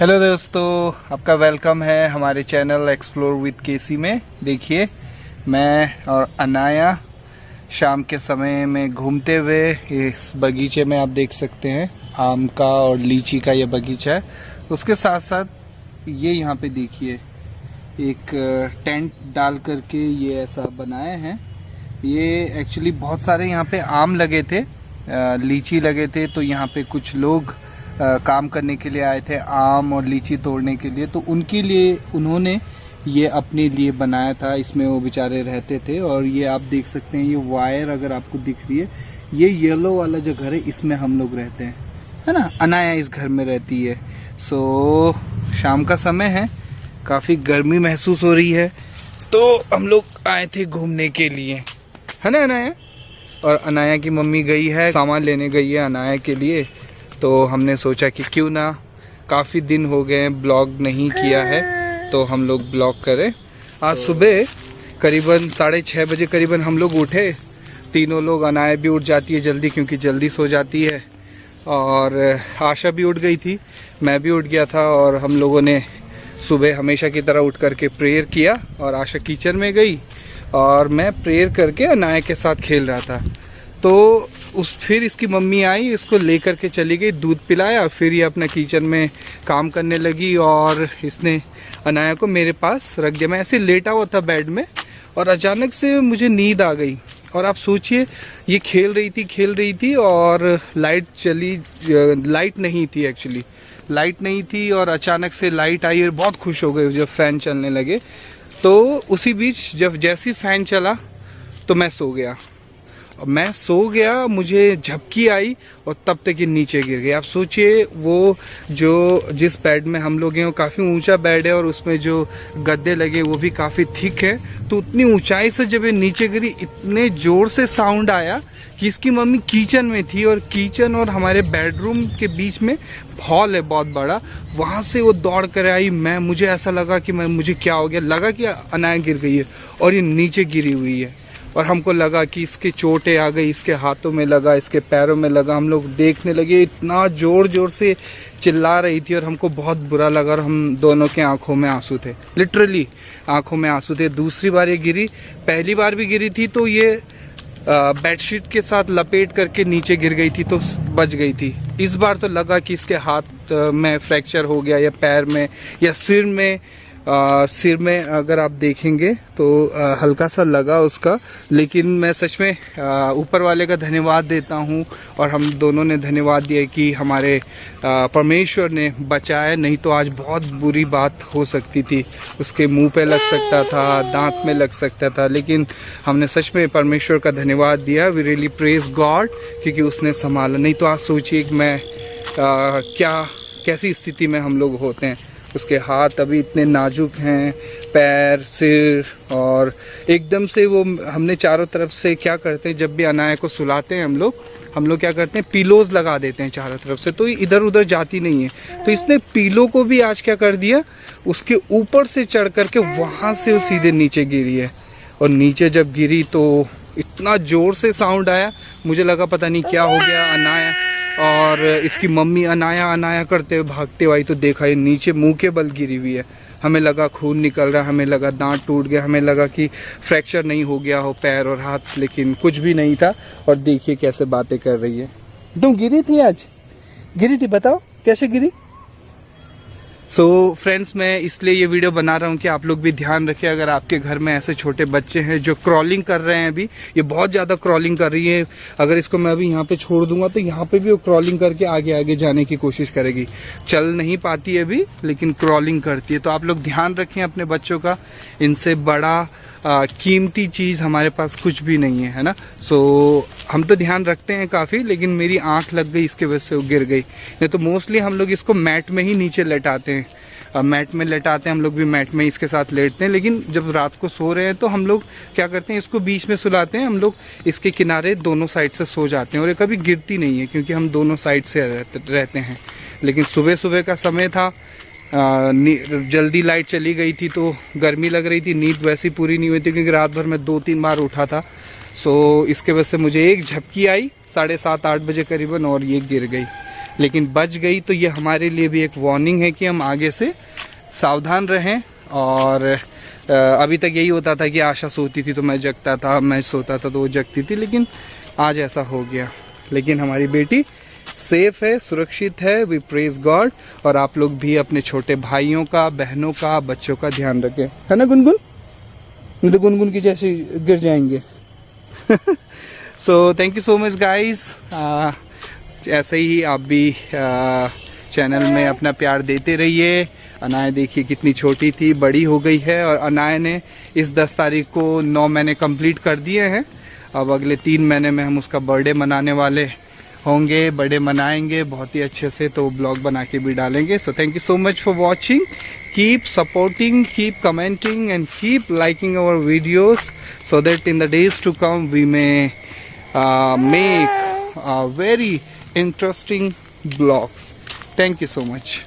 Hello दोस्तों, आपका welcome है हमारे चैनल एक्सप्लोर विद केसी में। देखिए, मैं और अनाया शाम के समय में घूमते हुए इस बगीचे में, आप देख सकते हैं आम का और लीची का ये बगीचा है। उसके साथ साथ ये यहाँ पे देखिए एक टेंट डाल करके ये ऐसा बनाए हैं। ये एक्चुअली बहुत सारे यहाँ पे आम लगे थे, लीची लगे थे, तो यहाँ पे कुछ लोग काम करने के लिए आए थे आम और लीची तोड़ने के लिए, तो उनके लिए उन्होंने ये अपने लिए बनाया था। इसमें वो बेचारे रहते थे और ये आप देख सकते हैं, ये वायर अगर आपको दिख रही है, ये येलो वाला जो घर है इसमें हम लोग रहते हैं, है ना। अनाया इस घर में रहती है। सो शाम का समय है, काफ़ी गर्मी महसूस हो रही है, तो हम लोग आए थे घूमने के लिए, है ना अनाया। और अनाया की मम्मी गई है, सामान लेने गई है अनाया के लिए, तो हमने सोचा कि क्यों ना, काफ़ी दिन हो गए ब्लॉग नहीं किया है तो हम लोग ब्लॉग करें। आज सुबह करीबन 6:30 बजे करीबन हम लोग उठे, तीनों लोग। अनाया भी उठ जाती है जल्दी क्योंकि जल्दी सो जाती है, और आशा भी उठ गई थी, मैं भी उठ गया था। और हम लोगों ने सुबह हमेशा की तरह उठ करके प्रेयर किया, और आशा किचन में गई और मैं प्रेयर करके अनाया के साथ खेल रहा था। तो फिर इसकी मम्मी आई, इसको लेकर के चली गई, दूध पिलाया, फिर ये अपना किचन में काम करने लगी और इसने अनाया को मेरे पास रख दिया। मैं ऐसे लेटा हुआ था बेड में और अचानक से मुझे नींद आ गई। और आप सोचिए, ये खेल रही थी और लाइट नहीं थी, एक्चुअली लाइट नहीं थी, और अचानक से लाइट आई और बहुत खुश हो गई जब फैन चलने लगे। तो उसी बीच जब जैसी फैन चला तो मैं सो गया, मुझे झपकी आई और तब तक ये नीचे गिर गई। आप सोचिए, वो जिस बेड में हम लोग हैं वो काफ़ी ऊंचा बेड है और उसमें जो गद्दे लगे वो भी काफ़ी थिक है। तो उतनी ऊंचाई से जब ये नीचे गिरी, इतने ज़ोर से साउंड आया कि इसकी मम्मी किचन में थी, और किचन और हमारे बेडरूम के बीच में हॉल है बहुत बड़ा, वहाँ से वो दौड़ कर आई। मुझे ऐसा लगा कि मुझे क्या हो गया, लगा कि अनाया गिर गई है और ये नीचे गिरी हुई है, और हमको लगा कि इसके चोटें आ गई, इसके हाथों में लगा, इसके पैरों में लगा। हम लोग देखने लगे, इतना जोर से चिल्ला रही थी और हमको बहुत बुरा लगा, और हम दोनों के आंखों में आंसू थे, लिटरली आंखों में आंसू थे। दूसरी बार ये गिरी, पहली बार भी गिरी थी तो ये बेडशीट के साथ लपेट करके नीचे गिर गई थी तो बच गई थी। इस बार तो लगा कि इसके हाथ में फ्रैक्चर हो गया, या पैर में, या सिर में अगर आप देखेंगे तो हल्का सा लगा उसका। लेकिन मैं सच में ऊपर वाले का धन्यवाद देता हूँ, और हम दोनों ने धन्यवाद दिया कि हमारे परमेश्वर ने बचाया, नहीं तो आज बहुत बुरी बात हो सकती थी। उसके मुंह पे लग सकता था, दांत में लग सकता था, लेकिन हमने सच में परमेश्वर का धन्यवाद दिया। वी रियली प्रेज गॉड, क्योंकि उसने संभाला। नहीं तो आज सोचिए कि मैं कैसी स्थिति में हम लोग होते हैं। उसके हाथ अभी इतने नाजुक हैं, पैर, सिर, और एकदम से वो, हमने चारों तरफ से क्या करते हैं, जब भी अनाया को सुलाते हैं हम लोग क्या करते हैं, पिलोज लगा देते हैं चारों तरफ से, तो इधर उधर जाती नहीं है। तो इसने पिलो को भी आज क्या कर दिया, उसके ऊपर से चढ़ करके वहाँ से वो सीधे नीचे गिरी है। और नीचे जब गिरी तो इतना जोर से साउंड आया, मुझे लगा पता नहीं क्या हो गया। अनाया और इसकी मम्मी अनाया करते हुए भागते हुए आई, तो देखा ये नीचे मुंह के बल गिरी हुई है। हमें लगा खून निकल रहा, हमें लगा दांत टूट गया, हमें लगा कि फ्रैक्चर नहीं हो गया हो पैर और हाथ, लेकिन कुछ भी नहीं था। और देखिए कैसे बातें कर रही है। तुम गिरी थी, आज गिरी थी, बताओ कैसे गिरी। सो फ्रेंड्स, मैं इसलिए ये वीडियो बना रहा हूँ कि आप लोग भी ध्यान रखें। अगर आपके घर में ऐसे छोटे बच्चे हैं जो क्रॉलिंग कर रहे हैं, अभी ये बहुत ज़्यादा क्रॉलिंग कर रही है, अगर इसको मैं अभी यहाँ पे छोड़ दूंगा तो यहाँ पे भी वो क्रॉलिंग करके आगे जाने की कोशिश करेगी। चल नहीं पाती है अभी, लेकिन क्रॉलिंग करती है। तो आप लोग ध्यान रखें अपने बच्चों का, इनसे बड़ा कीमती चीज़ हमारे पास कुछ भी नहीं है ना। सो हम तो ध्यान रखते हैं काफ़ी, लेकिन मेरी आंख लग गई, इसके वजह से वो गिर गई। नहीं तो मोस्टली हम लोग इसको मैट में ही नीचे लेटाते हैं, मैट में लेटाते हैं, हम लोग भी मैट में इसके साथ लेटते हैं। लेकिन जब रात को सो रहे हैं तो हम लोग क्या करते हैं, इसको बीच में सुलाते हैं, हम लोग इसके किनारे दोनों साइड से सो जाते हैं, और ये कभी गिरती नहीं है क्योंकि हम दोनों साइड से रहते हैं। लेकिन सुबह का समय था, जल्दी लाइट चली गई थी तो गर्मी लग रही थी, नींद वैसी पूरी नहीं हुई थी क्योंकि रात भर मैं 2-3 बार उठा था। सो इसके वजह से मुझे एक झपकी आई 7:30-8 बजे करीबन, और ये गिर गई। लेकिन बच गई, तो ये हमारे लिए भी एक वार्निंग है कि हम आगे से सावधान रहें। और अभी तक यही होता था कि आशा सोती थी तो मैं जगता था, मैं सोता था तो वो जगती थी, लेकिन आज ऐसा हो गया। लेकिन हमारी बेटी सेफ है, सुरक्षित है, वी प्रेज गॉड। और आप लोग भी अपने छोटे भाइयों का, बहनों का, बच्चों का ध्यान रखें, है ना गुनगुन? नहीं तो गुनगुन की जैसे गिर जाएंगे। सो thank you so much guys. ऐसे ही आप भी चैनल में अपना प्यार देते रहिए। अनाया देखिए कितनी छोटी थी, बड़ी हो गई है। और अनाया ने इस 10 तारीख को 9 महीने कंप्लीट कर दिए हैं। अब अगले 3 महीने में हम उसका बर्थडे मनाने वाले होंगे, बर्थडे मनाएंगे बहुत ही अच्छे से, तो ब्लॉग बना के भी डालेंगे। So thank you so much for watching, keep supporting, keep commenting and keep liking our videos, so that in the days to come we may make very interesting vlogs. Thank you so much.